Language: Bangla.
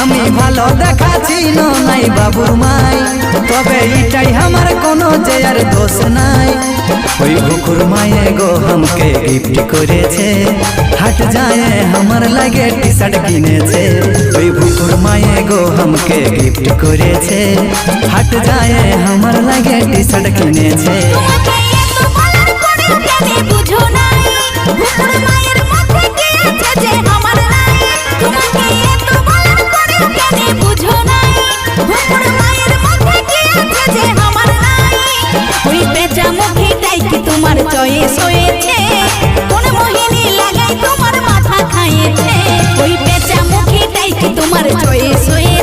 আমি ভালো দেখাচ্ছি নাই বাবুর মাই, তবে এটাই আমার কোনো যে আর দোষ নাই। ওই বুকুর মায়ে গো हमके गिफ्ट করেছে, হাট যায় আমার লাগে টি শার্ট কিনেছে। ওই বুকুর মায়ে গো हमके गिफ्ट করেছে, হাট যায় আমার লাগে টি শার্ট কিনেছে। বুঝো নাই বুকুর মায়ের মধ্যে কি আছে যে আমার নাই, তোমাকে এত বলার পরে কেন বুঝো নাই বুকুর মায়ের মধ্যে কি আছে যে আমার নাই। ওই পেঁচা মুখটাই কি তোমার চয়েস হয়েছে, কোন মোহিনী লাগাই তোমার মাথা খাইয়েছে। ওই পেঁচা মুখটাই কি তোমার চয়েস হয়েছে।